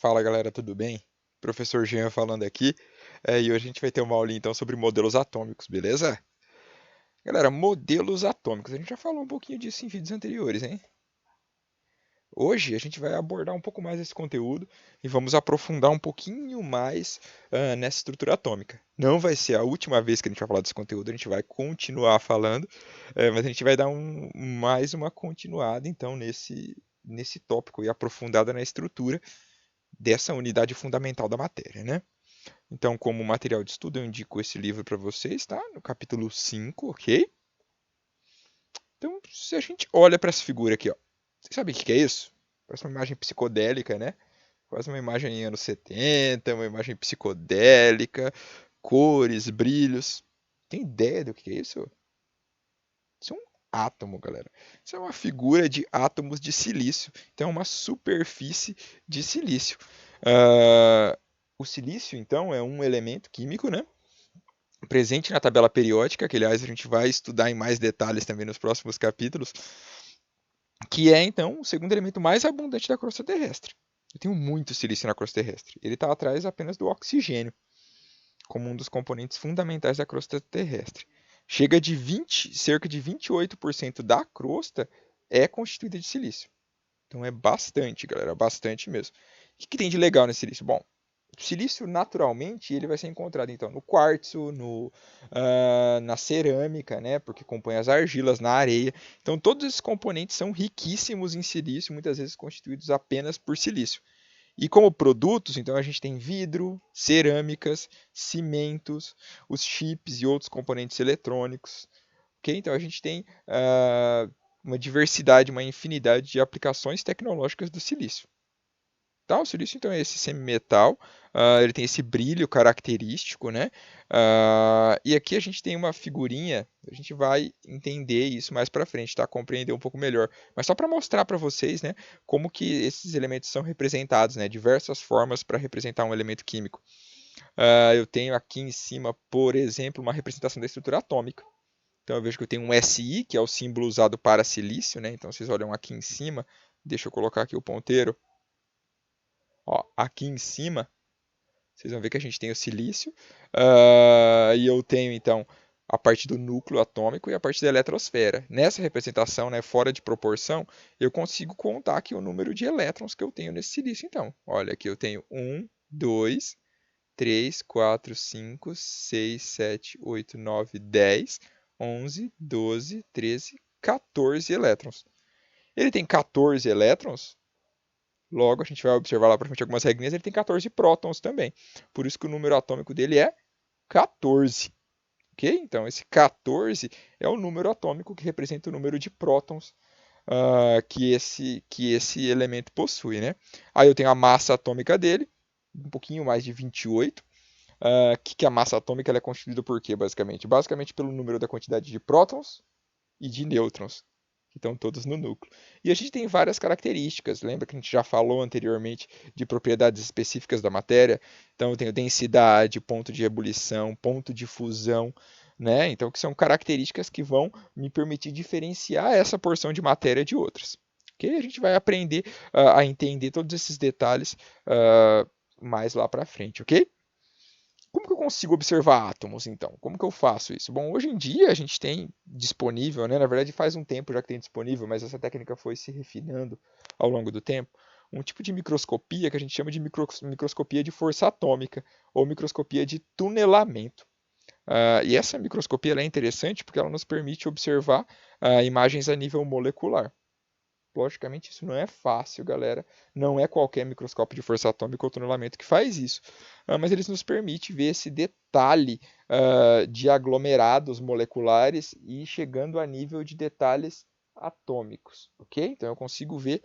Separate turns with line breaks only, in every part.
Fala galera, tudo bem? Professor Jean falando aqui, e hoje a gente vai ter uma aulinha então sobre modelos atômicos, beleza? Galera, modelos atômicos, a gente já falou um pouquinho disso em vídeos anteriores, hein? Hoje a gente vai abordar um pouco mais esse conteúdo e vamos aprofundar um pouquinho mais nessa estrutura atômica. Não vai ser a última vez que a gente vai falar desse conteúdo, a gente vai continuar falando, mas a gente vai dar mais uma continuada então nesse tópico e aprofundada na estrutura dessa unidade fundamental da matéria, né? Então, como material de estudo, eu indico esse livro para vocês, tá? No capítulo 5, ok? Então, se a gente olha para essa figura aqui, ó, você sabe o que é isso? Parece uma imagem psicodélica, né? Quase uma imagem em anos 70, uma imagem psicodélica, cores, brilhos. Tem ideia do que é isso? Isso é um átomo, galera. Isso é uma figura de átomos de silício. Então, é uma superfície de silício. Ah, o silício, então, é um elemento químico, né? Presente na tabela periódica, que aliás a gente vai estudar em mais detalhes também nos próximos capítulos, que é então o segundo elemento mais abundante da crosta terrestre. Eu tenho muito silício na crosta terrestre. Ele está atrás apenas do oxigênio, como um dos componentes fundamentais da crosta terrestre. Chega de 20, cerca de 28% da crosta é constituída de silício. Então é bastante, galera, bastante mesmo. O que tem de legal nesse silício? Bom, o silício naturalmente ele vai ser encontrado então no quartzo, na cerâmica, né, porque compõe as argilas, na areia. Então todos esses componentes são riquíssimos em silício, muitas vezes constituídos apenas por silício. E como produtos, então a gente tem vidro, cerâmicas, cimentos, os chips e outros componentes eletrônicos. Ok? Então a gente tem uma diversidade, uma infinidade de aplicações tecnológicas do silício. Tá, o silício então é esse semimetal, ele tem esse brilho característico, né? E aqui a gente tem uma figurinha, a gente vai entender isso mais para frente, tá? Compreender um pouco melhor. Mas só para mostrar para vocês, né, como que esses elementos são representados, né? Diversas formas para representar um elemento químico. Eu tenho aqui em cima, por exemplo, uma representação da estrutura atômica. Então eu vejo que eu tenho um SI, que é o símbolo usado para silício, né? Então vocês olham aqui em cima, deixa eu colocar aqui o ponteiro. Ó, aqui em cima, vocês vão ver que a gente tem o silício, e eu tenho então a parte do núcleo atômico e a parte da eletrosfera. Nessa representação, né, fora de proporção, eu consigo contar aqui o número de elétrons que eu tenho nesse silício. Então, olha aqui eu tenho 2, 3, 4, 5, 6, 7, 8, 9, 10, 11, 12, 13, 14 elétrons. Ele tem 14 elétrons. Logo, a gente vai observar lá para frente algumas regrinhas, ele tem 14 prótons também. Por isso que o número atômico dele é 14. Ok? Então, esse 14 é o número atômico que representa o número de prótons que esse elemento possui. Né? Aí eu tenho a massa atômica dele, um pouquinho mais de 28. Que a massa atômica ela é constituída por quê, basicamente? Basicamente pelo número da quantidade de prótons e de nêutrons, que estão todos no núcleo. E a gente tem várias características, lembra que a gente já falou anteriormente de propriedades específicas da matéria? Então eu tenho densidade, ponto de ebulição, ponto de fusão, né? Então que são características que vão me permitir diferenciar essa porção de matéria de outras. Ok? A gente vai aprender a entender todos esses detalhes mais lá para frente, ok? Como que eu consigo observar átomos, então? Como que eu faço isso? Bom, hoje em dia a gente tem disponível, né? Na verdade faz um tempo já que tem disponível, mas essa técnica foi se refinando ao longo do tempo, um tipo de microscopia que a gente chama de microscopia de força atômica ou microscopia de tunelamento. E essa microscopia ela é interessante porque ela nos permite observar imagens a nível molecular. Logicamente, isso não é fácil, galera. Não é qualquer microscópio de força atômica ou tunelamento que faz isso. Mas eles nos permitem ver esse detalhe de aglomerados moleculares e chegando a nível de detalhes atômicos, ok? Então eu consigo ver,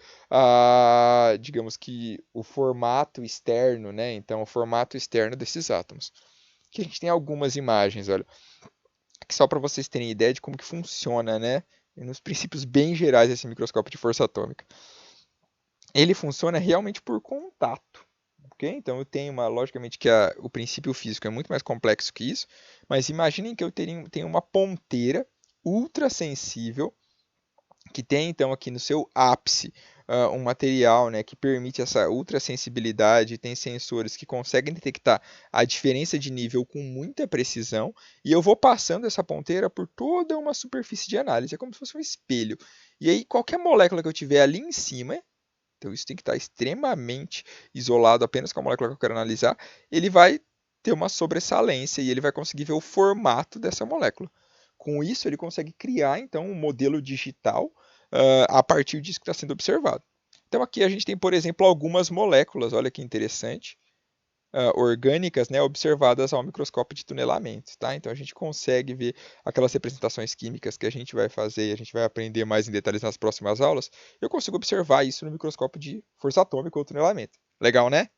digamos que o formato externo, né? Então o formato externo desses átomos. Aqui a gente tem algumas imagens, olha, que só para vocês terem ideia de como que funciona, né? Nos princípios bem gerais desse microscópio de força atômica. Ele funciona realmente por contato. Okay? Então eu tenho logicamente que o princípio físico é muito mais complexo que isso, mas imaginem que eu tenho uma ponteira ultra sensível que tem então aqui no seu ápice um material, né, que permite essa ultrassensibilidade, tem sensores que conseguem detectar a diferença de nível com muita precisão, e eu vou passando essa ponteira por toda uma superfície de análise, é como se fosse um espelho. E aí, qualquer molécula que eu tiver ali em cima, então isso tem que estar extremamente isolado apenas com a molécula que eu quero analisar, ele vai ter uma sobressalência e ele vai conseguir ver o formato dessa molécula. Com isso, ele consegue criar, então, um modelo digital a partir disso que está sendo observado. Então, aqui a gente tem, por exemplo, algumas moléculas, olha que interessante, orgânicas, né, observadas ao microscópio de tunelamento, tá? Então, a gente consegue ver aquelas representações químicas que a gente vai fazer e a gente vai aprender mais em detalhes nas próximas aulas. Eu consigo observar isso no microscópio de força atômica ou tunelamento. Legal, né?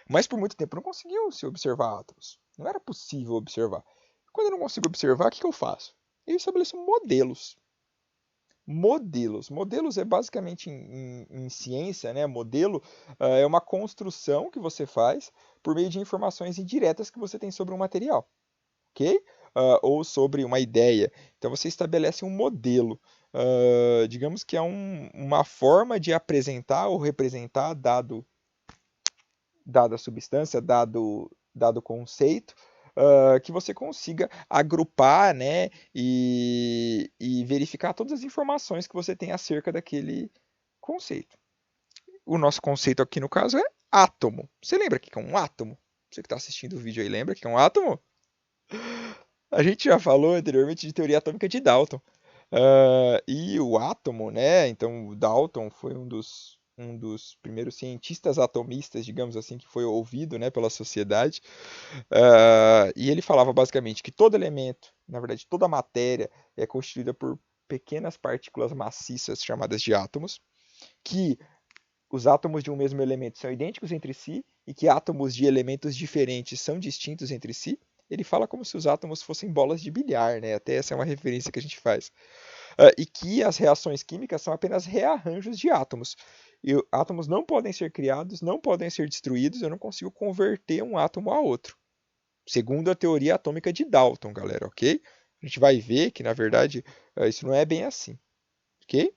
Mas por muito tempo não conseguiu se observar átomos. Não era possível observar. Quando eu não consigo observar, o que eu faço? Eu estabeleço modelos. Modelos. Modelos é basicamente em ciência, né? Modelo é uma construção que você faz por meio de informações indiretas que você tem sobre um material, ok? Ou sobre uma ideia. Então você estabelece um modelo. Digamos que é uma forma de apresentar ou representar dada substância, dado conceito, que você consiga agrupar, né, e verificar todas as informações que você tem acerca daquele conceito. O nosso conceito aqui no caso é átomo. Você lembra o que é um átomo? Você que está assistindo o vídeo aí lembra o que é um átomo? A gente já falou anteriormente de teoria atômica de Dalton. E o átomo, né? Então, o Dalton foi um dos primeiros cientistas atomistas, digamos assim, que foi ouvido, né, pela sociedade. E ele falava basicamente que todo elemento, na verdade, toda matéria é constituída por pequenas partículas maciças chamadas de átomos, que os átomos de um mesmo elemento são idênticos entre si e que átomos de elementos diferentes são distintos entre si. Ele fala como se os átomos fossem bolas de bilhar, né? Até essa é uma referência que a gente faz. E que as reações químicas são apenas rearranjos de átomos. E átomos não podem ser criados, não podem ser destruídos, eu não consigo converter um átomo a outro. Segundo a teoria atômica de Dalton, galera, ok? A gente vai ver que, na verdade, isso não é bem assim, ok?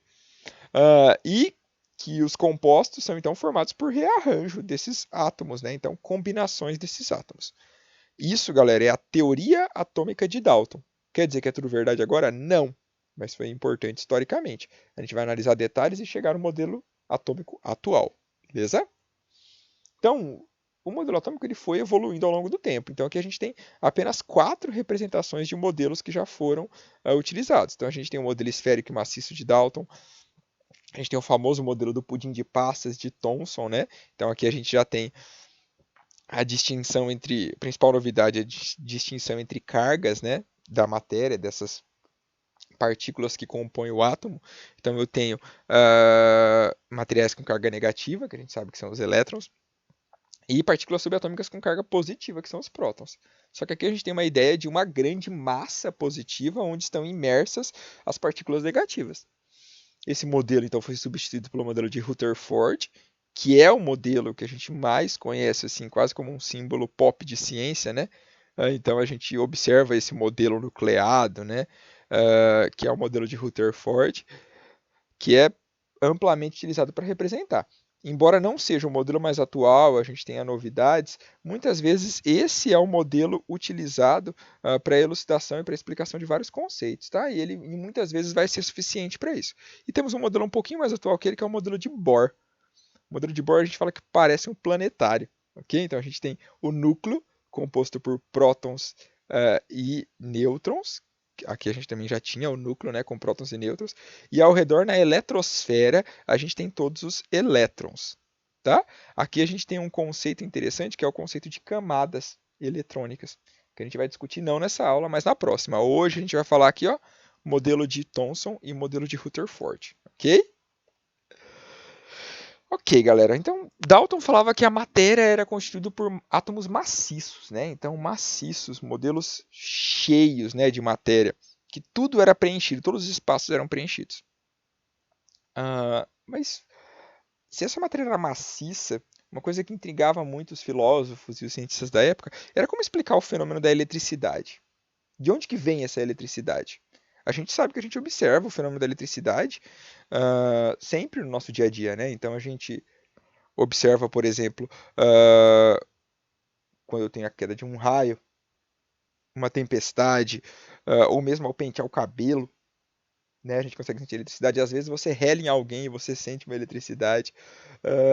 E que os compostos são, então, formados por rearranjo desses átomos, né? Então, combinações desses átomos. Isso, galera, é a teoria atômica de Dalton. Quer dizer que é tudo verdade agora? Não. Mas foi importante historicamente. A gente vai analisar detalhes e chegar no modelo atômico atual. Beleza? Então, o modelo atômico ele foi evoluindo ao longo do tempo. Então, aqui a gente tem apenas 4 representações de modelos que já foram utilizados. Então, a gente tem o modelo esférico e maciço de Dalton. A gente tem o famoso modelo do pudim de passas de Thomson, né? Então, aqui a gente já tem a distinção entre, a principal novidade é a distinção entre cargas, né, da matéria, dessas partículas que compõem o átomo. Então eu tenho materiais com carga negativa, que a gente sabe que são os elétrons, e partículas subatômicas com carga positiva, que são os prótons. Só que aqui a gente tem uma ideia de uma grande massa positiva onde estão imersas as partículas negativas. Esse modelo, então, foi substituído pelo modelo de Rutherford, que é o modelo que a gente mais conhece, assim, quase como um símbolo pop de ciência, né? Então, a gente observa esse modelo nucleado, né? Que é o modelo de Rutherford, que é amplamente utilizado para representar. Embora não seja o modelo mais atual, a gente tenha novidades, muitas vezes esse é o modelo utilizado para elucidação e para explicação de vários conceitos, tá? E ele muitas vezes vai ser suficiente para isso. E temos um modelo um pouquinho mais atual que ele, que é o modelo de Bohr. O modelo de Bohr a gente fala que parece um planetário, ok? Então a gente tem o núcleo composto por prótons e nêutrons. Aqui a gente também já tinha o núcleo, né, com prótons e nêutrons. E ao redor, na eletrosfera, a gente tem todos os elétrons. Tá? Aqui a gente tem um conceito interessante, que é o conceito de camadas eletrônicas, que a gente vai discutir não nessa aula, mas na próxima. Hoje a gente vai falar aqui, ó, modelo de Thomson e modelo de Rutherford, ok? Ok, galera. Então, Dalton falava que a matéria era constituída por átomos maciços, né? Então, maciços, modelos cheios, né, de matéria, que tudo era preenchido, todos os espaços eram preenchidos. Mas se essa matéria era maciça, uma coisa que intrigava muito os filósofos e os cientistas da época era como explicar o fenômeno da eletricidade. De onde que vem essa eletricidade? A gente sabe que a gente observa o fenômeno da eletricidade sempre no nosso dia a dia, né? Então a gente observa, por exemplo, ah, quando eu tenho a queda de um raio, uma tempestade, ou mesmo ao pentear o cabelo, né? A gente consegue sentir eletricidade. Às vezes você rela em alguém e você sente uma eletricidade.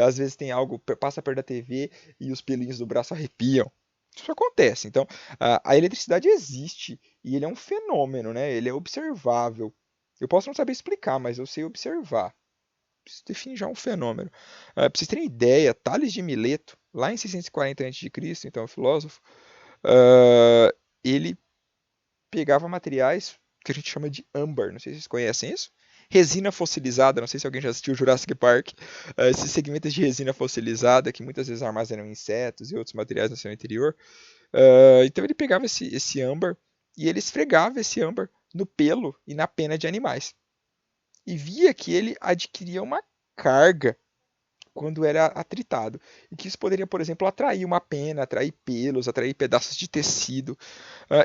Às vezes tem algo, passa perto da TV e os pelinhos do braço arrepiam. Isso acontece. Então, a eletricidade existe e ele é um fenômeno, né? Ele é observável. Eu posso não saber explicar, mas eu sei observar. Isso define já um fenômeno. Para vocês terem ideia, Tales de Mileto, lá em 640 a.C., então, o filósofo, ele pegava materiais que a gente chama de âmbar, não sei se vocês conhecem isso. Resina fossilizada, não sei se alguém já assistiu Jurassic Park, esses segmentos de resina fossilizada que muitas vezes armazenam insetos e outros materiais no seu interior. Então ele pegava esse âmbar e ele esfregava esse âmbar no pelo e na pena de animais. E via que ele adquiria uma carga quando era atritado. E que isso poderia, por exemplo, atrair uma pena, atrair pelos, atrair pedaços de tecido.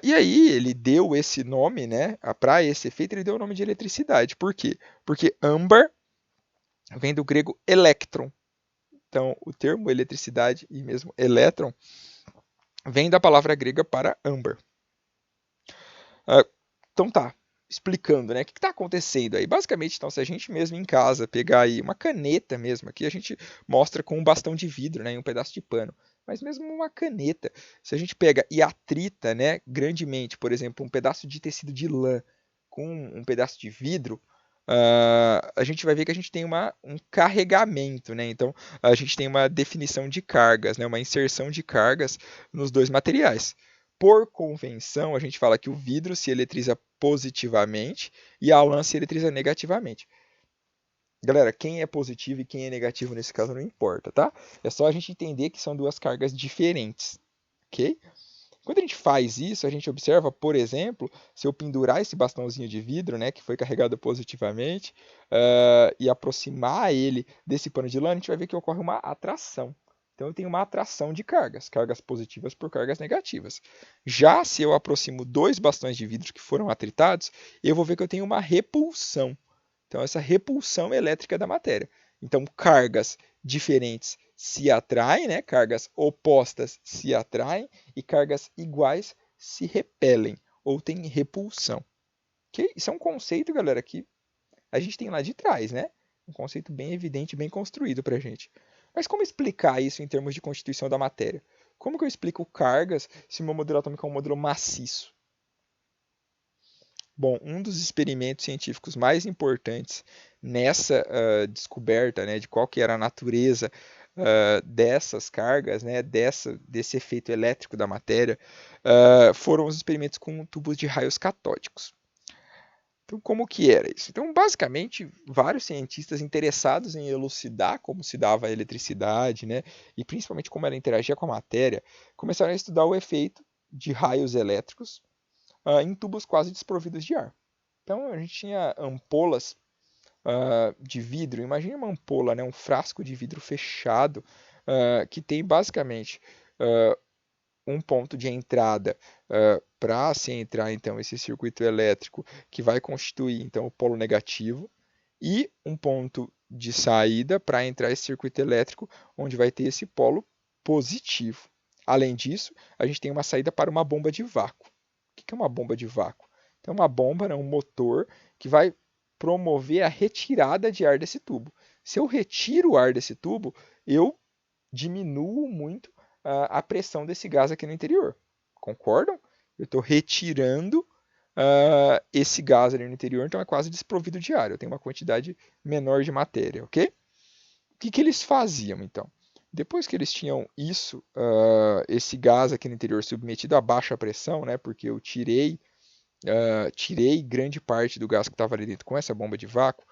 E aí ele deu esse nome, né? Para esse efeito, ele deu o nome de eletricidade. Por quê? Porque âmbar vem do grego electron. Então, o termo eletricidade e mesmo elétron vem da palavra grega para âmbar. Então tá, explicando, né? O que está acontecendo aí? Basicamente, então, se a gente mesmo em casa pegar aí uma caneta mesmo, aqui a gente mostra com um bastão de vidro, né, e um pedaço de pano. Mas mesmo uma caneta, se a gente pega e atrita, né, grandemente, por exemplo, um pedaço de tecido de lã com um pedaço de vidro, a gente vai ver que a gente tem um carregamento, né? Então, a gente tem uma definição de cargas, né, uma inserção de cargas nos dois materiais. Por convenção, a gente fala que o vidro se eletriza positivamente e a lã se eletriza negativamente. Galera, quem é positivo e quem é negativo nesse caso não importa, tá? É só a gente entender que são duas cargas diferentes, ok? Quando a gente faz isso, a gente observa, por exemplo, se eu pendurar esse bastãozinho de vidro, né, que foi carregado positivamente, e aproximar ele desse pano de lã, a gente vai ver que ocorre uma atração. Então eu tenho uma atração de cargas, cargas positivas por cargas negativas. Já se eu aproximo dois bastões de vidro que foram atritados, eu vou ver que eu tenho uma repulsão. Então essa repulsão elétrica da matéria. Então cargas diferentes se atraem, né? Cargas opostas se atraem e cargas iguais se repelem ou têm repulsão. Okay? Isso é um conceito, galera, que a gente tem lá de trás, né? Um conceito bem evidente, bem construído para a gente. Mas como explicar isso em termos de constituição da matéria? Como que eu explico cargas se o meu modelo atômico é um modelo maciço? Bom, um dos experimentos científicos mais importantes nessa descoberta, né, de qual que era a natureza dessas cargas, né, desse efeito elétrico da matéria, foram os experimentos com tubos de raios catódicos. Então, como que era isso? Então, basicamente, vários cientistas interessados em elucidar como se dava a eletricidade, né, e principalmente como ela interagia com a matéria, começaram a estudar o efeito de raios elétricos em tubos quase desprovidos de ar. Então, a gente tinha ampolas de vidro. Imagine uma ampola, né, um frasco de vidro fechado, que tem basicamente um ponto de entrada para se entrar então esse circuito elétrico que vai constituir então o polo negativo e um ponto de saída para entrar esse circuito elétrico onde vai ter esse polo positivo. Além disso, a gente tem uma saída para uma bomba de vácuo. O que é uma bomba de vácuo? Então, uma bomba é um motor que vai promover a retirada de ar desse tubo. Se eu retiro o ar desse tubo, eu diminuo muito a pressão desse gás aqui no interior. Concordam? Eu estou retirando esse gás ali no interior, então é quase desprovido de ar. Eu tenho uma quantidade menor de matéria, ok? O que eles faziam então? Depois que eles tinham isso, esse gás aqui no interior submetido a baixa pressão, né, porque eu tirei grande parte do gás que estava ali dentro com essa bomba de vácuo,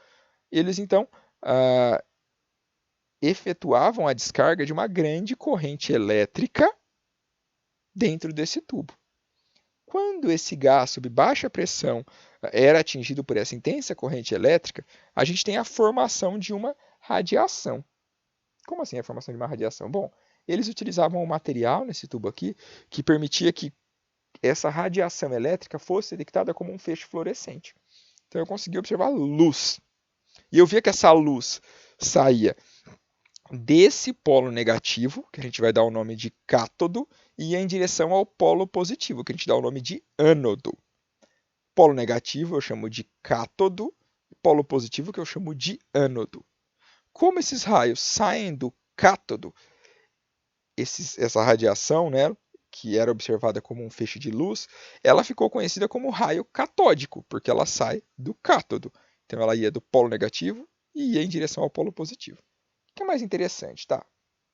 eles então efetuavam a descarga de uma grande corrente elétrica dentro desse tubo. Quando esse gás sob baixa pressão era atingido por essa intensa corrente elétrica, a gente tem a formação de uma radiação. Como assim a formação de uma radiação? Bom, eles utilizavam um material nesse tubo aqui que permitia que essa radiação elétrica fosse detectada como um feixe fluorescente. Então eu consegui observar luz. E eu via que essa luz saía desse polo negativo, que a gente vai dar o nome de cátodo, e ia em direção ao polo positivo, que a gente dá o nome de ânodo. Polo negativo eu chamo de cátodo, polo positivo que eu chamo de ânodo. Como esses raios saem do cátodo, essa radiação, né, que era observada como um feixe de luz, ela ficou conhecida como raio catódico, porque ela sai do cátodo. Então ela ia do polo negativo e ia em direção ao polo positivo. O que é mais interessante, tá?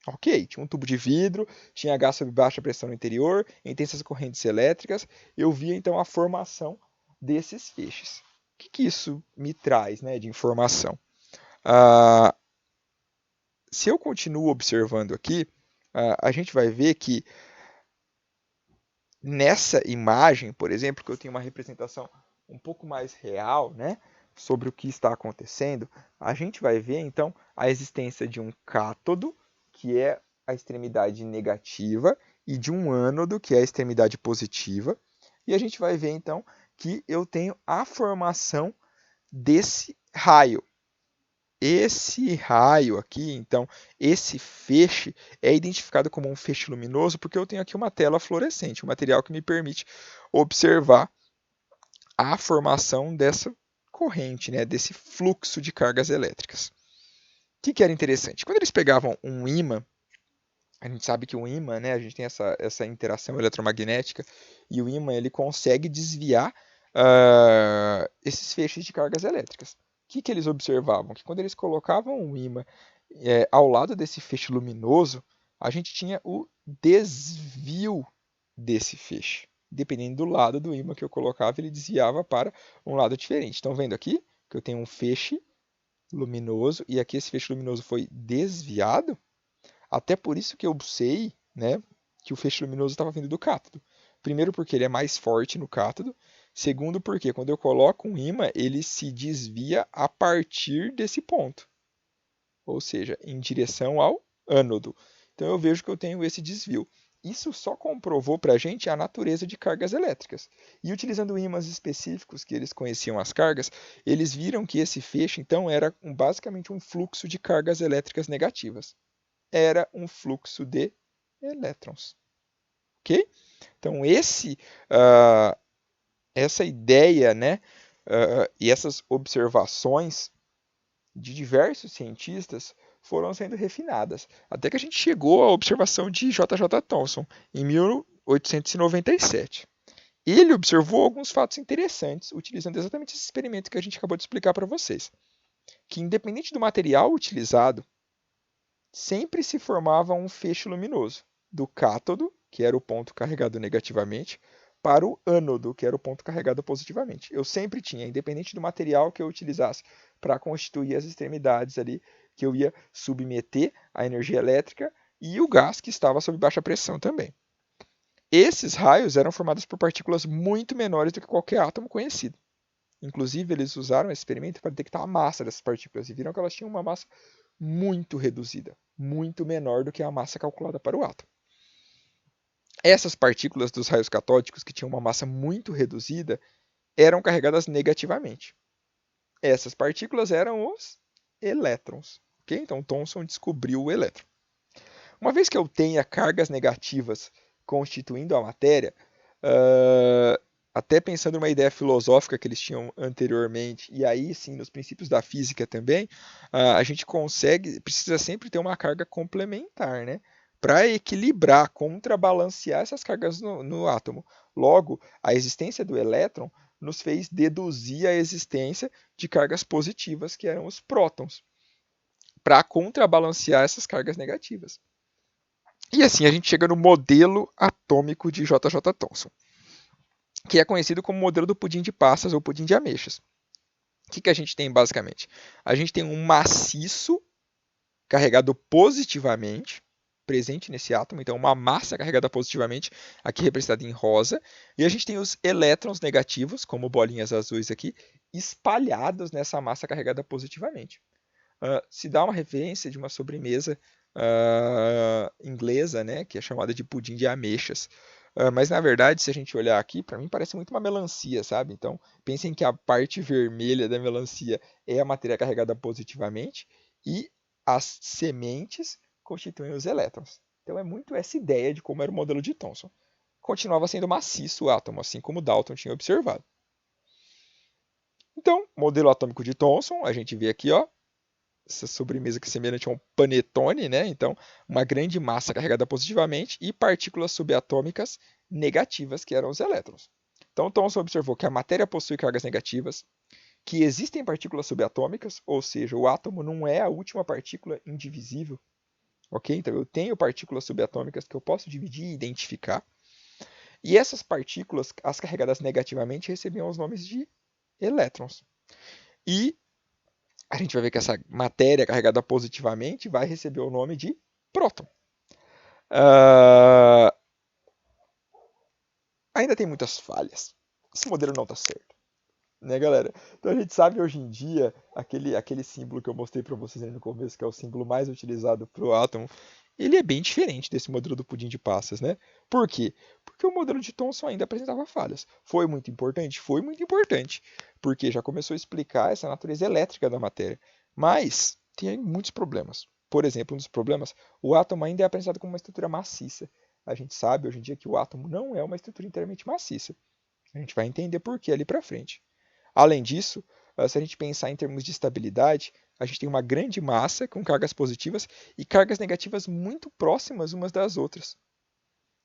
Ok, tinha um tubo de vidro, tinha gás sob baixa pressão no interior, intensas correntes elétricas. Eu via então a formação desses feixes. O que isso me traz, né, de informação? Ah, se eu continuo observando aqui, a gente vai ver que nessa imagem, por exemplo, que eu tenho uma representação um pouco mais real, né, sobre o que está acontecendo, a gente vai ver então a existência de um cátodo, que é a extremidade negativa, e de um ânodo, que é a extremidade positiva, e a gente vai ver então que eu tenho a formação desse raio. Esse raio aqui, então, esse feixe é identificado como um feixe luminoso porque eu tenho aqui uma tela fluorescente, um material que me permite observar a formação dessa corrente, né, desse fluxo de cargas elétricas. O que era interessante? Quando eles pegavam um ímã, a gente sabe que o ímã, né, a gente tem essa interação eletromagnética, e o ímã ele consegue desviar esses feixes de cargas elétricas. O que eles observavam? Que quando eles colocavam o ímã ao lado desse feixe luminoso, a gente tinha o desvio desse feixe. Dependendo do lado do ímã que eu colocava, ele desviava para um lado diferente. Estão vendo aqui que eu tenho um feixe luminoso e aqui esse feixe luminoso foi desviado? Até por isso que eu sei, né, que o feixe luminoso estava vindo do cátodo. Primeiro porque ele é mais forte no cátodo. Segundo porque quando eu coloco um ímã, ele se desvia a partir desse ponto. Ou seja, em direção ao ânodo. Então eu vejo que eu tenho esse desvio. Isso só comprovou para a gente a natureza de cargas elétricas. E utilizando ímãs específicos que eles conheciam as cargas, eles viram que esse feixe então era basicamente um fluxo de cargas elétricas negativas. Era um fluxo de elétrons. Ok? Então essa ideia, né, e essas observações de diversos cientistas foram sendo refinadas, até que a gente chegou à observação de J.J. Thomson em 1897. Ele observou alguns fatos interessantes, utilizando exatamente esse experimento que a gente acabou de explicar para vocês, que independente do material utilizado, sempre se formava um feixe luminoso, do cátodo, que era o ponto carregado negativamente, para o ânodo, que era o ponto carregado positivamente. Eu sempre tinha, independente do material que eu utilizasse para constituir as extremidades ali, que eu ia submeter à energia elétrica e o gás que estava sob baixa pressão também. Esses raios eram formados por partículas muito menores do que qualquer átomo conhecido. Inclusive, eles usaram esse experimento para detectar a massa dessas partículas e viram que elas tinham uma massa muito reduzida, muito menor do que a massa calculada para o átomo. Essas partículas dos raios catódicos, que tinham uma massa muito reduzida, eram carregadas negativamente. Essas partículas eram os elétrons. Okay? Então, Thomson descobriu o elétron. Uma vez que eu tenha cargas negativas constituindo a matéria, até pensando numa ideia filosófica que eles tinham anteriormente, e aí sim nos princípios da física também, a gente precisa sempre ter uma carga complementar, né? Para equilibrar, contrabalancear essas cargas no átomo. Logo, a existência do elétron nos fez deduzir a existência de cargas positivas, que eram os prótons, para contrabalancear essas cargas negativas. E assim a gente chega no modelo atômico de J.J. Thomson, que é conhecido como modelo do pudim de passas ou pudim de ameixas. O que a gente tem basicamente? A gente tem um maciço carregado positivamente, presente nesse átomo, então uma massa carregada positivamente, aqui representada em rosa, e a gente tem os elétrons negativos, como bolinhas azuis aqui, espalhados nessa massa carregada positivamente. Se dá uma referência de uma sobremesa inglesa, né, que é chamada de pudim de ameixas, Mas na verdade, se a gente olhar aqui, para mim parece muito uma melancia, sabe? Então, pensem que a parte vermelha da melancia é a matéria carregada positivamente e as sementes constituem os elétrons. Então é muito essa ideia de como era o modelo de Thomson. Continuava sendo maciço o átomo, assim como Dalton tinha observado. Então, modelo atômico de Thomson, a gente vê aqui, ó, essa sobremesa que é semelhante a um panetone, né? Então, uma grande massa carregada positivamente e partículas subatômicas negativas, que eram os elétrons. Então, Thomson observou que a matéria possui cargas negativas, que existem partículas subatômicas, ou seja, o átomo não é a última partícula indivisível, ok? Então, eu tenho partículas subatômicas que eu posso dividir e identificar, e essas partículas, as carregadas negativamente, recebiam os nomes de elétrons. E a gente vai ver que essa matéria carregada positivamente vai receber o nome de próton. Uh, ainda tem muitas falhas. Esse modelo não está certo, né, galera? Então a gente sabe hoje em dia, aquele símbolo que eu mostrei para vocês aí no começo, que é o símbolo mais utilizado para o átomo, ele é bem diferente desse modelo do pudim de passas, né? Por quê? Porque o modelo de Thomson ainda apresentava falhas. Foi muito importante? Foi muito importante, porque já começou a explicar essa natureza elétrica da matéria. Mas tem muitos problemas. Por exemplo, um dos problemas, o átomo ainda é apresentado como uma estrutura maciça. A gente sabe hoje em dia que o átomo não é uma estrutura inteiramente maciça. A gente vai entender por que ali para frente. Além disso, se a gente pensar em termos de estabilidade, a gente tem uma grande massa com cargas positivas e cargas negativas muito próximas umas das outras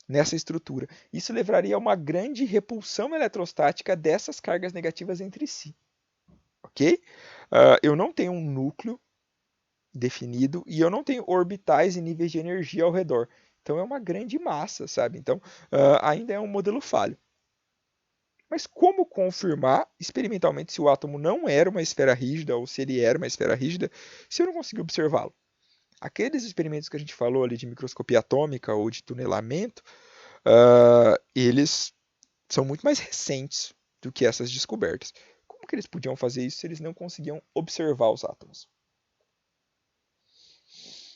nessa estrutura. Isso levaria a uma grande repulsão eletrostática dessas cargas negativas entre si. Ok? Eu não tenho um núcleo definido e eu não tenho orbitais e níveis de energia ao redor. Então é uma grande massa, sabe? Então ainda é um modelo falho. Mas como confirmar experimentalmente se o átomo não era uma esfera rígida ou se ele era uma esfera rígida, se eu não conseguir observá-lo? Aqueles experimentos que a gente falou ali de microscopia atômica ou de tunelamento, eles são muito mais recentes do que essas descobertas. Como que eles podiam fazer isso se eles não conseguiam observar os átomos?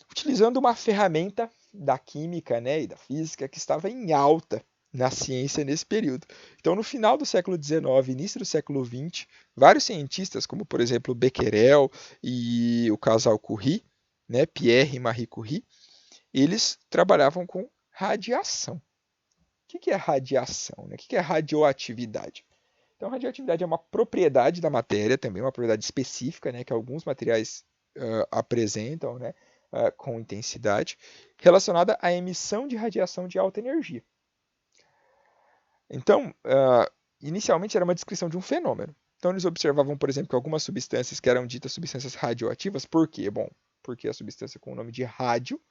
Utilizando uma ferramenta da química, né, e da física que estava em alta na ciência nesse período. Então, no final do século XIX, início do século XX, vários cientistas, como por exemplo Becquerel e o casal Curie, né, Pierre e Marie Curie, eles trabalhavam com radiação. O que é radiação? Né? O que é radioatividade? Então, radioatividade é uma propriedade da matéria, também uma propriedade específica, né, que alguns materiais apresentam, né, com intensidade, relacionada à emissão de radiação de alta energia. Então, inicialmente era uma descrição de um fenômeno. Então, eles observavam, por exemplo, que algumas substâncias que eram ditas substâncias radioativas, por quê? Bom, porque a substância com o nome de rádio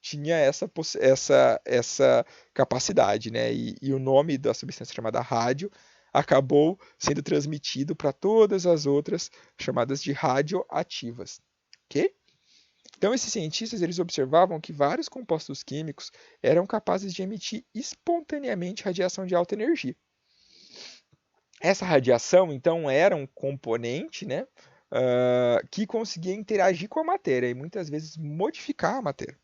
tinha essa capacidade, né? E o nome da substância chamada rádio acabou sendo transmitido para todas as outras chamadas de radioativas, ok? Então esses cientistas eles observavam que vários compostos químicos eram capazes de emitir espontaneamente radiação de alta energia. Essa radiação então era um componente, né, que conseguia interagir com a matéria e muitas vezes modificar a matéria.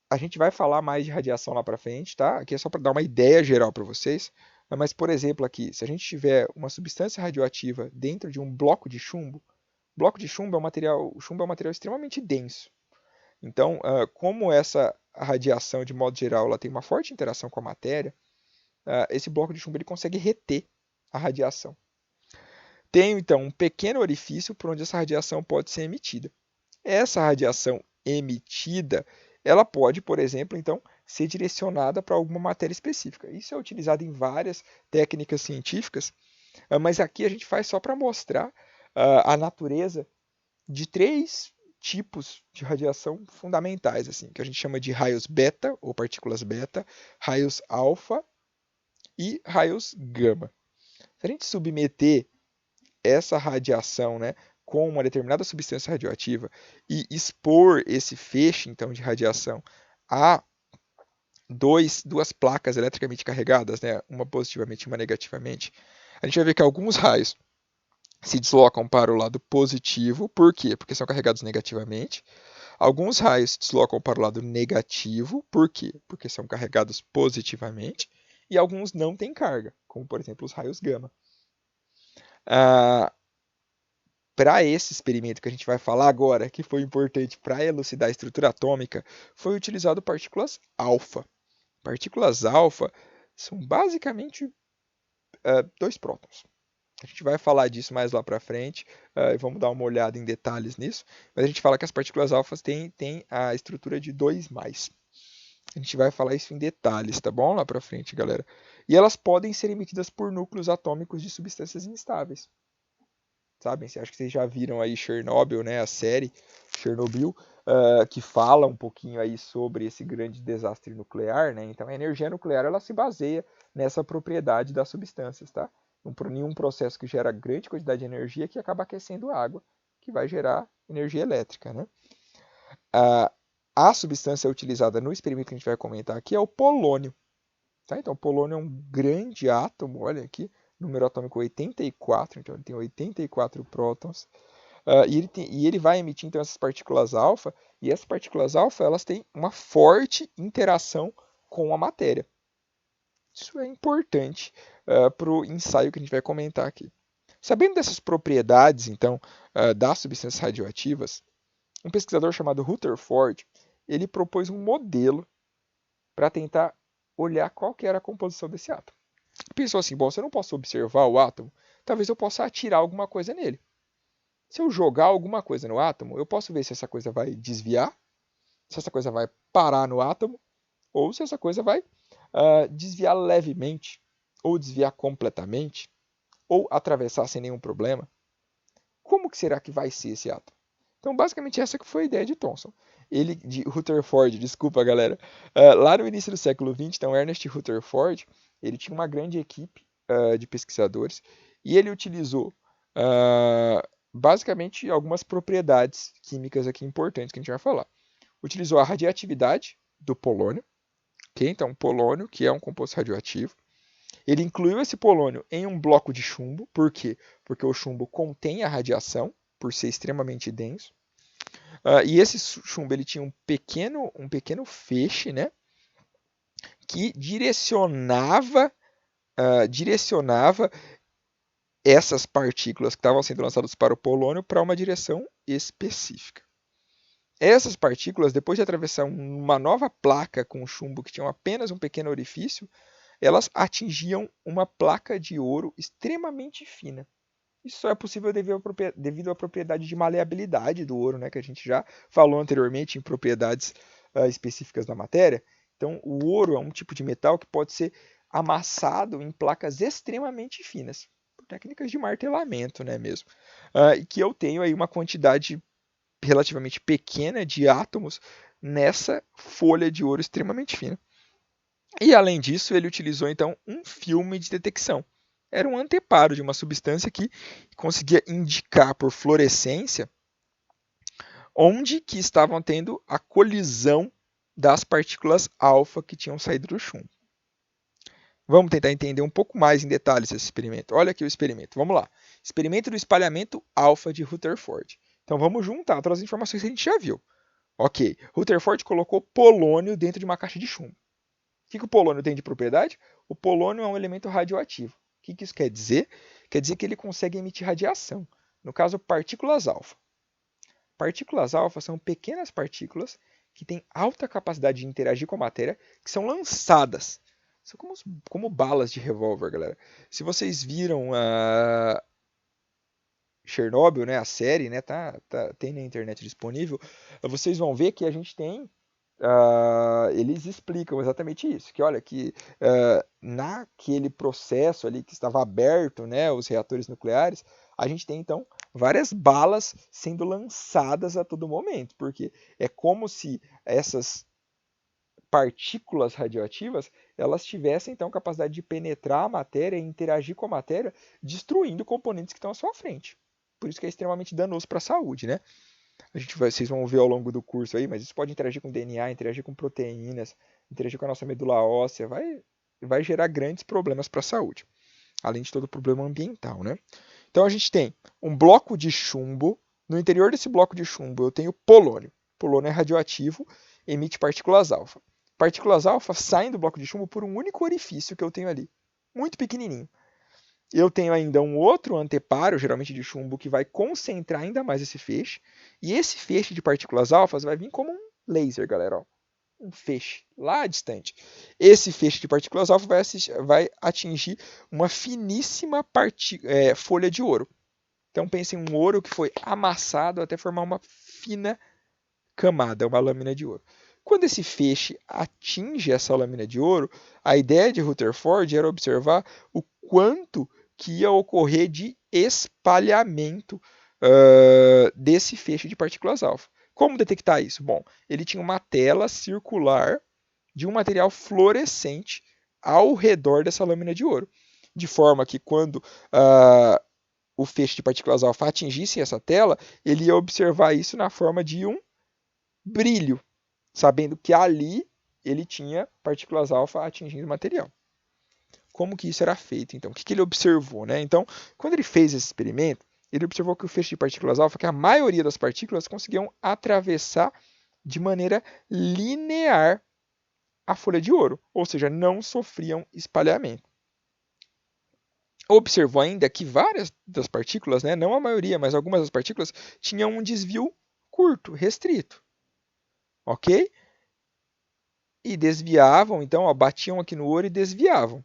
A gente vai falar mais de radiação lá para frente, tá? Aqui é só para dar uma ideia geral para vocês. Mas, por exemplo, aqui, se a gente tiver uma substância radioativa dentro de um bloco de chumbo é um material, o chumbo é um material extremamente denso. Então, como essa radiação, de modo geral, ela tem uma forte interação com a matéria, esse bloco de chumbo ele consegue reter a radiação. Tem, então, um pequeno orifício por onde essa radiação pode ser emitida. Essa radiação emitida, ela pode, por exemplo, então, ser direcionada para alguma matéria específica. Isso é utilizado em várias técnicas científicas, mas aqui a gente faz só para mostrar a natureza de três tipos de radiação fundamentais, assim, que a gente chama de raios beta, ou partículas beta, raios alfa e raios gama. Se a gente submeter essa radiação, né, com uma determinada substância radioativa e expor esse feixe, então, de radiação a duas placas eletricamente carregadas, né, uma positivamente e uma negativamente, a gente vai ver que alguns raios se deslocam para o lado positivo. Por quê? Porque são carregados negativamente. Alguns raios se deslocam para o lado negativo, por quê? Porque são carregados positivamente, e alguns não têm carga, como por exemplo os raios gama. Para esse experimento que a gente vai falar agora, que foi importante para elucidar a estrutura atômica, foi utilizado partículas alfa. Partículas alfa são basicamente dois prótons. A gente vai falar disso mais lá para frente, e vamos dar uma olhada em detalhes nisso, mas a gente fala que as partículas alfas têm a estrutura de 2 mais. A gente vai falar isso em detalhes, tá bom? Lá para frente, galera. E elas podem ser emitidas por núcleos atômicos de substâncias instáveis. Sabem? Acho que vocês já viram aí Chernobyl, né? A série Chernobyl, que fala um pouquinho aí sobre esse grande desastre nuclear, né? Então a energia nuclear ela se baseia nessa propriedade das substâncias, tá? Em um processo que gera grande quantidade de energia que acaba aquecendo a água, que vai gerar energia elétrica, né? A substância utilizada no experimento que a gente vai comentar aqui é o polônio. Tá? Então, o polônio é um grande átomo, olha aqui, número atômico 84, então ele tem 84 prótons. E ele vai emitir então essas partículas alfa, e essas partículas alfa elas têm uma forte interação com a matéria. Isso é importante para o ensaio que a gente vai comentar aqui. Sabendo dessas propriedades, então, das substâncias radioativas, um pesquisador chamado Rutherford, ele propôs um modelo para tentar olhar qual que era a composição desse átomo. Pensou assim, bom, se eu não posso observar o átomo, talvez eu possa atirar alguma coisa nele. Se eu jogar alguma coisa no átomo, eu posso ver se essa coisa vai desviar, se essa coisa vai parar no átomo, ou se essa coisa vai desviar levemente, ou desviar completamente, ou atravessar sem nenhum problema. Como que será que vai ser esse átomo? Então, basicamente, essa que foi a ideia de Thomson. De Rutherford, desculpa, galera. Lá no início do século XX, então, Ernest Rutherford, ele tinha uma grande equipe de pesquisadores e ele utilizou, basicamente, algumas propriedades químicas aqui importantes que a gente vai falar. Utilizou a radioatividade do polônio, okay? Então, polônio, que é um composto radioativo. Ele incluiu esse polônio em um bloco de chumbo, por quê? Porque o chumbo contém a radiação, por ser extremamente denso. E esse chumbo ele tinha um pequeno feixe, né, que direcionava essas partículas que estavam sendo lançadas para o polônio para uma direção específica. Essas partículas, depois de atravessar uma nova placa com chumbo que tinha apenas um pequeno orifício, elas atingiam uma placa de ouro extremamente fina. Isso só é possível devido à propriedade de maleabilidade do ouro, né, que a gente já falou anteriormente em propriedades específicas da matéria. Então, o ouro é um tipo de metal que pode ser amassado em placas extremamente finas, por técnicas de martelamento, né, mesmo. E que eu tenho aí uma quantidade relativamente pequena de átomos nessa folha de ouro extremamente fina. E além disso, ele utilizou então um filme de detecção. Era um anteparo de uma substância que conseguia indicar por fluorescência onde que estavam tendo a colisão das partículas alfa que tinham saído do chumbo. Vamos tentar entender um pouco mais em detalhes esse experimento. Olha aqui o experimento. Vamos lá. Experimento do espalhamento alfa de Rutherford. Então vamos juntar todas as informações que a gente já viu. Ok. Rutherford colocou polônio dentro de uma caixa de chumbo. O que o polônio tem de propriedade? O polônio é um elemento radioativo. O que isso quer dizer? Quer dizer que ele consegue emitir radiação. No caso, partículas alfa. Partículas alfa são pequenas partículas que têm alta capacidade de interagir com a matéria, que são lançadas. São como balas de revólver, galera. Se vocês viram a Chernobyl, né, a série, né, tem na internet disponível, vocês vão ver que a gente tem eles explicam exatamente isso, que olha que naquele processo ali que estava aberto, né, os reatores nucleares, a gente tem então várias balas sendo lançadas a todo momento, porque é como se essas partículas radioativas elas tivessem então capacidade de penetrar a matéria e interagir com a matéria, destruindo componentes que estão à sua frente. Por isso que é extremamente danoso para a saúde, né? Vocês vão ver ao longo do curso aí, mas isso pode interagir com DNA, interagir com proteínas, interagir com a nossa medula óssea, vai gerar grandes problemas para a saúde, além de todo o problema ambiental, né? Então a gente tem um bloco de chumbo, no interior desse bloco de chumbo eu tenho polônio. polônio é radioativo, emite partículas alfa. Partículas alfa saem do bloco de chumbo por um único orifício que eu tenho ali, muito pequenininho. Eu tenho ainda um outro anteparo, geralmente de chumbo, que vai concentrar ainda mais esse feixe. E esse feixe de partículas alfas vai vir como um laser, galera. Ó. Um feixe lá distante. Esse feixe de partículas alfa vai atingir uma finíssima folha de ouro. Então pensem em um ouro que foi amassado até formar uma fina camada, uma lâmina de ouro. Quando esse feixe atinge essa lâmina de ouro, a ideia de Rutherford era observar o quanto que ia ocorrer de espalhamento desse feixe de partículas alfa. Como detectar isso? Bom, ele tinha uma tela circular de um material fluorescente ao redor dessa lâmina de ouro, de forma que quando o feixe de partículas alfa atingisse essa tela, ele ia observar isso na forma de um brilho, sabendo que ali ele tinha partículas alfa atingindo o material. Como que isso era feito, então? O que ele observou, né? Então, quando ele fez esse experimento, ele observou que o feixe de partículas alfa, que a maioria das partículas conseguiam atravessar de maneira linear a folha de ouro, ou seja, não sofriam espalhamento. Observou ainda que várias das partículas, né, não a maioria, mas algumas das partículas, tinham um desvio curto, restrito. Ok? E desviavam, então, ó, batiam aqui no ouro e desviavam.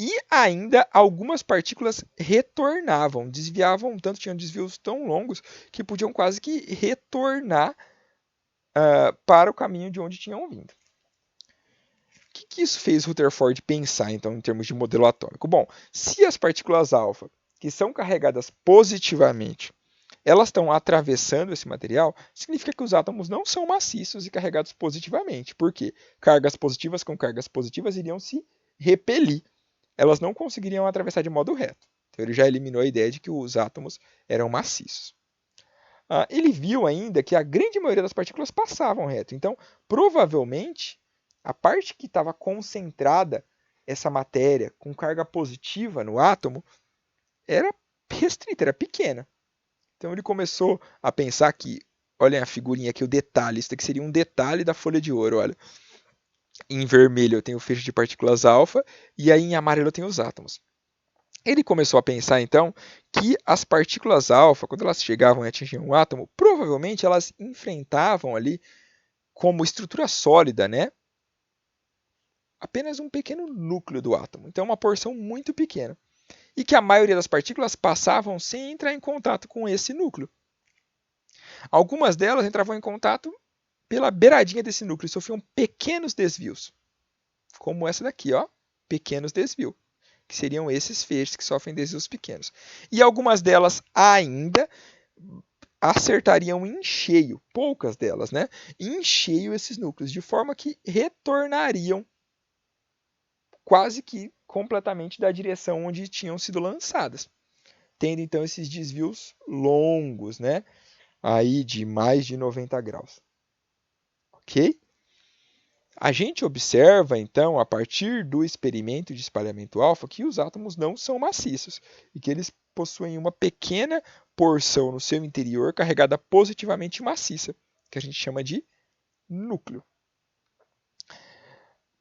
E ainda algumas partículas retornavam, desviavam tanto, tinham desvios tão longos que podiam quase que retornar para o caminho de onde tinham vindo. O que isso fez Rutherford pensar, então, em termos de modelo atômico? Bom, se as partículas alfa, que são carregadas positivamente, elas estão atravessando esse material, significa que os átomos não são maciços e carregados positivamente. Por quê? Cargas positivas com cargas positivas iriam se repelir. Elas não conseguiriam atravessar de modo reto. Então ele já eliminou a ideia de que os átomos eram maciços. Ele viu ainda que a grande maioria das partículas passavam reto. Então, provavelmente, a parte que estava concentrada, essa matéria com carga positiva no átomo, era restrita, era pequena. Então ele começou a pensar que, olha a figurinha aqui, o detalhe, isso aqui seria um detalhe da folha de ouro, olha. Em vermelho eu tenho o feixe de partículas alfa e aí em amarelo eu tenho os átomos. Ele começou a pensar então que as partículas alfa, quando elas chegavam e atingiam um átomo, provavelmente elas enfrentavam ali como estrutura sólida, né? Apenas um pequeno núcleo do átomo, então uma porção muito pequena. E que a maioria das partículas passavam sem entrar em contato com esse núcleo. Algumas delas entravam em contato pela beiradinha desse núcleo e sofriam pequenos desvios, como essa daqui, ó, pequenos desvios, que seriam esses feixes que sofrem desvios pequenos. E algumas delas ainda acertariam em cheio, poucas delas, né? Em cheio esses núcleos, de forma que retornariam quase que completamente da direção onde tinham sido lançadas, tendo então esses desvios longos, né? Aí de mais de 90 graus. Ok? A gente observa, então, a partir do experimento de espalhamento alfa, que os átomos não são maciços e que eles possuem uma pequena porção no seu interior carregada positivamente maciça, que a gente chama de núcleo.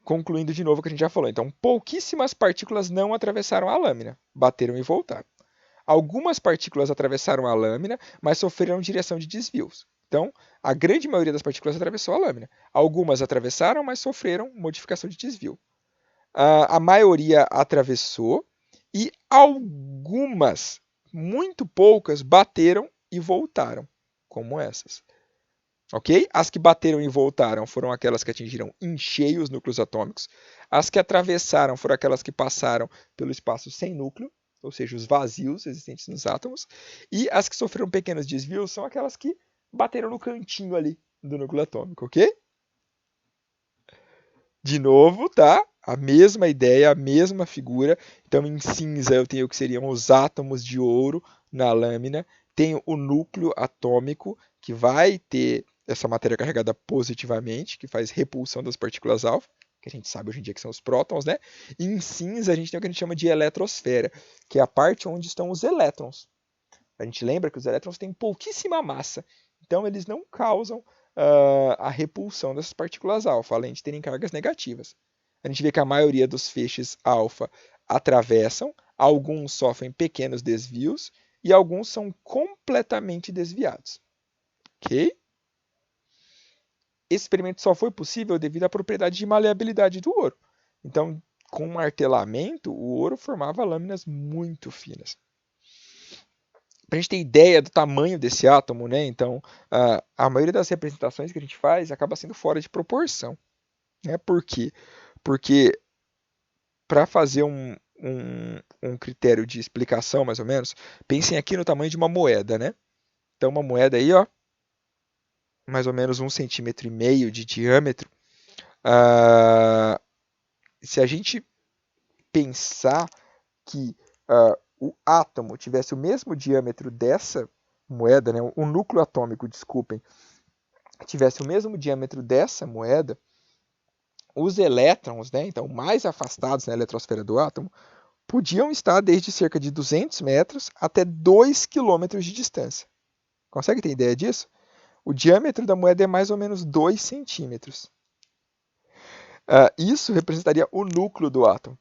Concluindo de novo o que a gente já falou. Então, pouquíssimas partículas não atravessaram a lâmina, bateram e voltaram. Algumas partículas atravessaram a lâmina, mas sofreram direção de desvios. Então, a grande maioria das partículas atravessou a lâmina. Algumas atravessaram, mas sofreram modificação de desvio. A maioria atravessou e algumas, muito poucas, bateram e voltaram, como essas. Ok? As que bateram e voltaram foram aquelas que atingiram em cheio os núcleos atômicos. As que atravessaram foram aquelas que passaram pelo espaço sem núcleo, ou seja, os vazios existentes nos átomos. E as que sofreram pequenos desvios são aquelas que bateram no cantinho ali do núcleo atômico, ok? De novo, tá? A mesma ideia, a mesma figura. Então, em cinza eu tenho o que seriam os átomos de ouro na lâmina. Tenho o núcleo atômico, que vai ter essa matéria carregada positivamente, que faz repulsão das partículas alfa, que a gente sabe hoje em dia que são os prótons, né? E em cinza a gente tem o que a gente chama de eletrosfera, que é a parte onde estão os elétrons. A gente lembra que os elétrons têm pouquíssima massa, então eles não causam a repulsão dessas partículas alfa, além de terem cargas negativas. A gente vê que a maioria dos feixes alfa atravessam, alguns sofrem pequenos desvios e alguns são completamente desviados. Ok? Esse experimento só foi possível devido à propriedade de maleabilidade do ouro. Então, com martelamento, o ouro formava lâminas muito finas. Para a gente ter ideia do tamanho desse átomo, né? Então, a maioria das representações que a gente faz acaba sendo fora de proporção. Né? Por quê? Porque para fazer um critério de explicação, mais ou menos, pensem aqui no tamanho de uma moeda, né? Então, uma moeda aí, ó, mais ou menos 1,5 cm de diâmetro. Se a gente pensar que o átomo tivesse o mesmo diâmetro dessa moeda, né, o núcleo atômico, desculpem, tivesse o mesmo diâmetro dessa moeda, os elétrons, né, então mais afastados na eletrosfera do átomo, podiam estar desde cerca de 200 metros até 2 quilômetros de distância. Consegue ter ideia disso? O diâmetro da moeda é mais ou menos 2 centímetros. Isso representaria o núcleo do átomo.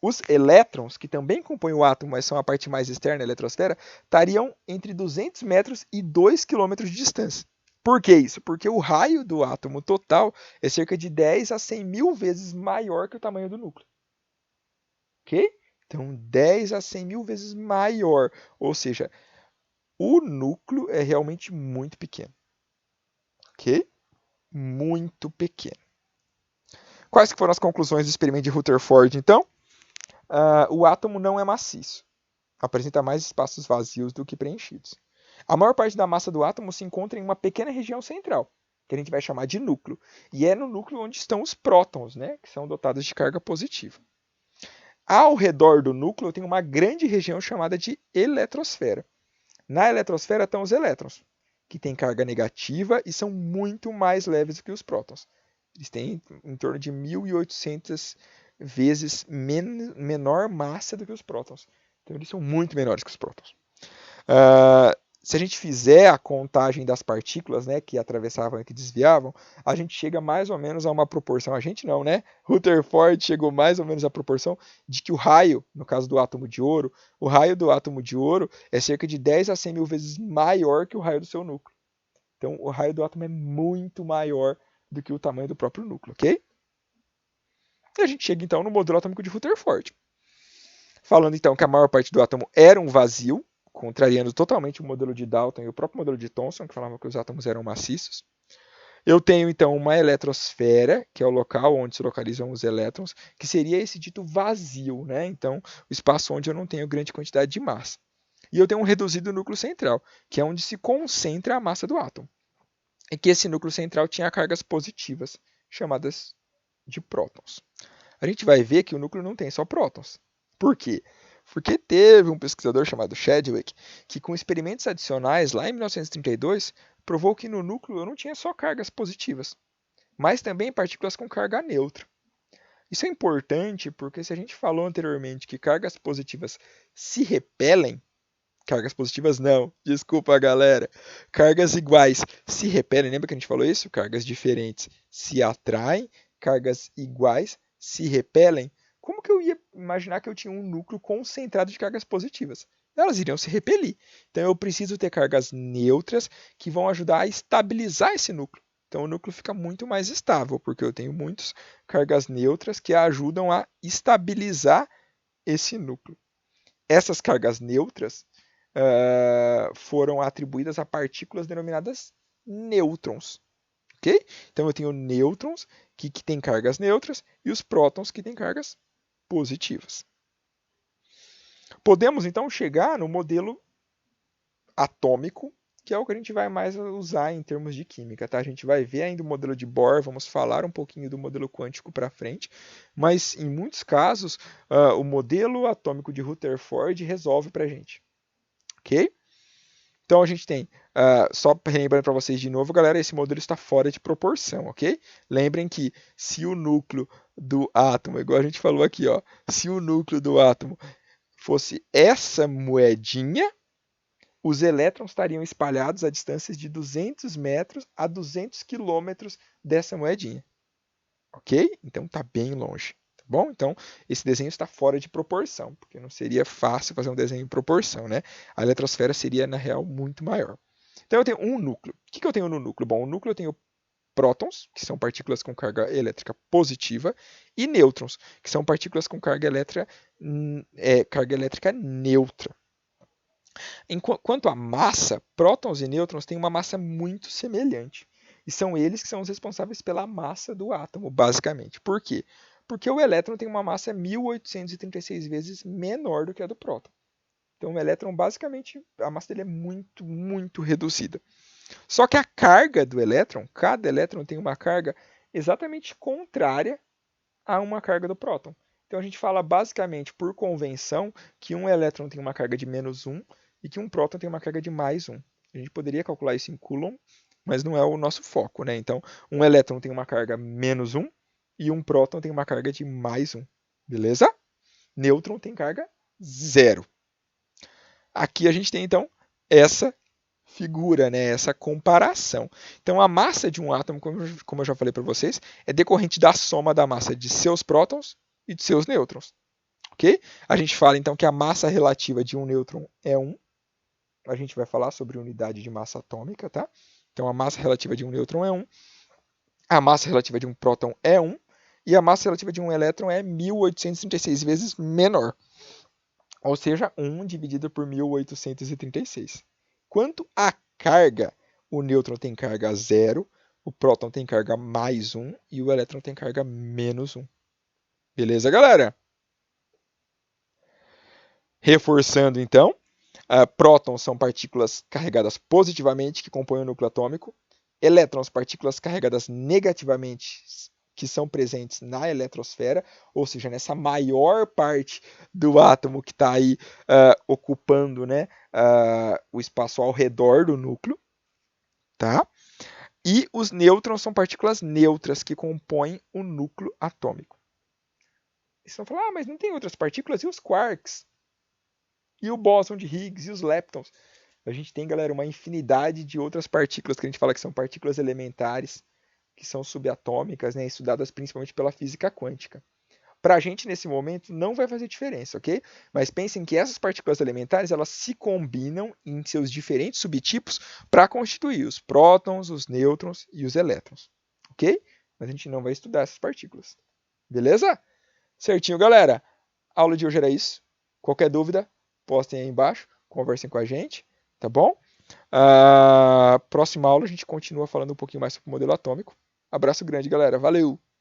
Os elétrons, que também compõem o átomo, mas são a parte mais externa da eletrosfera, estariam entre 200 metros e 2 quilômetros de distância. Por que isso? Porque o raio do átomo total é cerca de 10 a 100 mil vezes maior que o tamanho do núcleo. Ok? Então, 10 a 100 mil vezes maior. Ou seja, o núcleo é realmente muito pequeno. Ok? Muito pequeno. Quais foram as conclusões do experimento de Rutherford, então? O átomo não é maciço. Apresenta mais espaços vazios do que preenchidos. A maior parte da massa do átomo se encontra em uma pequena região central, que a gente vai chamar de núcleo. E é no núcleo onde estão os prótons, né, que são dotados de carga positiva. Ao redor do núcleo tem uma grande região chamada de eletrosfera. Na eletrosfera estão os elétrons, que têm carga negativa e são muito mais leves do que os prótons. Eles têm em torno de 1.800 vezes menor massa do que os prótons. Então eles são muito menores que os prótons. Se a gente fizer a contagem das partículas, né, que atravessavam e que desviavam, a gente chega mais ou menos a uma proporção, a gente não, né? Rutherford chegou mais ou menos à proporção de que o raio, no caso do átomo de ouro, o raio do átomo de ouro é cerca de 10 a 100 mil vezes maior que o raio do seu núcleo. Então, o raio do átomo é muito maior do que o tamanho do próprio núcleo, ok? E a gente chega então no modelo atômico de Rutherford. Falando então que a maior parte do átomo era um vazio, contrariando totalmente o modelo de Dalton e o próprio modelo de Thomson, que falavam que os átomos eram maciços. Eu tenho então uma eletrosfera, que é o local onde se localizam os elétrons, que seria esse dito vazio, né? Então, o espaço onde eu não tenho grande quantidade de massa. E eu tenho um reduzido núcleo central, que é onde se concentra a massa do átomo. E que esse núcleo central tinha cargas positivas, chamadas de prótons. A gente vai ver que o núcleo não tem só prótons. Por quê? Porque teve um pesquisador chamado Chadwick que, com experimentos adicionais lá em 1932, provou que no núcleo eu não tinha só cargas positivas, mas também partículas com carga neutra. Isso é importante porque se a gente falou anteriormente que cargas positivas se repelem, cargas positivas não, desculpa galera, cargas iguais se repelem, lembra que a gente falou isso? Cargas diferentes se atraem, cargas iguais se repelem. Como que eu ia imaginar que eu tinha um núcleo concentrado de cargas positivas? Elas iriam se repelir. Então eu preciso ter cargas neutras que vão ajudar a estabilizar esse núcleo. Então o núcleo fica muito mais estável, porque eu tenho muitas cargas neutras que ajudam a estabilizar esse núcleo. Essas cargas neutras foram atribuídas a partículas denominadas nêutrons. Okay? Então eu tenho nêutrons que têm cargas neutras e os prótons que têm cargas positivas. Podemos então chegar no modelo atômico, que é o que a gente vai mais usar em termos de química. Tá? A gente vai ver ainda o modelo de Bohr, vamos falar um pouquinho do modelo quântico para frente, mas em muitos casos o modelo atômico de Rutherford resolve para a gente. Ok? Então a gente tem, só lembrando para vocês de novo, galera, esse modelo está fora de proporção, ok? Lembrem que se o núcleo do átomo, igual a gente falou aqui, ó, se o núcleo do átomo fosse essa moedinha, os elétrons estariam espalhados a distâncias de 200 metros a 200 quilômetros dessa moedinha. Ok? Então está bem longe. Tá bom? Então esse desenho está fora de proporção, porque não seria fácil fazer um desenho em proporção, né? A eletrosfera seria, na real, muito maior. Então eu tenho um núcleo. O que eu tenho no núcleo? Bom, no núcleo eu tenho prótons, que são partículas com carga elétrica positiva, e nêutrons, que são partículas com carga elétrica neutra. Quanto à massa, prótons e nêutrons têm uma massa muito semelhante. E são eles que são os responsáveis pela massa do átomo, basicamente. Por quê? Porque o elétron tem uma massa 1836 vezes menor do que a do próton. Então o elétron, basicamente, a massa dele é muito, muito reduzida. Só que a carga do elétron, cada elétron tem uma carga exatamente contrária a uma carga do próton. Então a gente fala basicamente, por convenção, que um elétron tem uma carga de -1 e que um próton tem uma carga de +1. A gente poderia calcular isso em Coulomb, mas não é o nosso foco, né? Então, um elétron tem uma carga -1 e um próton tem uma carga de +1. Beleza? Nêutron tem carga 0. Aqui a gente tem, então, essa figura, né? Essa comparação. Então, a massa de um átomo, como eu já falei para vocês, é decorrente da soma da massa de seus prótons e de seus nêutrons. Ok? A gente fala, então, que a massa relativa de um nêutron é 1. A gente vai falar sobre unidade de massa atômica, tá? Então, a massa relativa de um nêutron é 1. A massa relativa de um próton é 1. E a massa relativa de um elétron é 1836 vezes menor. Ou seja, 1 dividido por 1836. Quanto à carga, o nêutron tem carga 0, o próton tem carga +1 e o elétron tem carga -1. Beleza, galera? Reforçando, então, prótons são partículas carregadas positivamente que compõem o núcleo atômico. Elétrons, partículas carregadas negativamente que são presentes na eletrosfera, ou seja, nessa maior parte do átomo que está aí ocupando, né, o espaço ao redor do núcleo. Tá? E os nêutrons são partículas neutras que compõem o núcleo atômico. Vocês vão falar, mas não tem outras partículas? E os quarks? E o bóson de Higgs? E os leptons? A gente tem, galera, uma infinidade de outras partículas que a gente fala que são partículas elementares, que são subatômicas, né, estudadas principalmente pela física quântica. Para a gente, nesse momento, não vai fazer diferença, ok? Mas pensem que essas partículas elementares, elas se combinam em seus diferentes subtipos para constituir os prótons, os nêutrons e os elétrons, ok? Mas a gente não vai estudar essas partículas, beleza? Certinho, galera? A aula de hoje era isso. Qualquer dúvida, postem aí embaixo, conversem com a gente, tá bom? Próxima aula a gente continua falando um pouquinho mais sobre o modelo atômico. Abraço grande, galera. Valeu!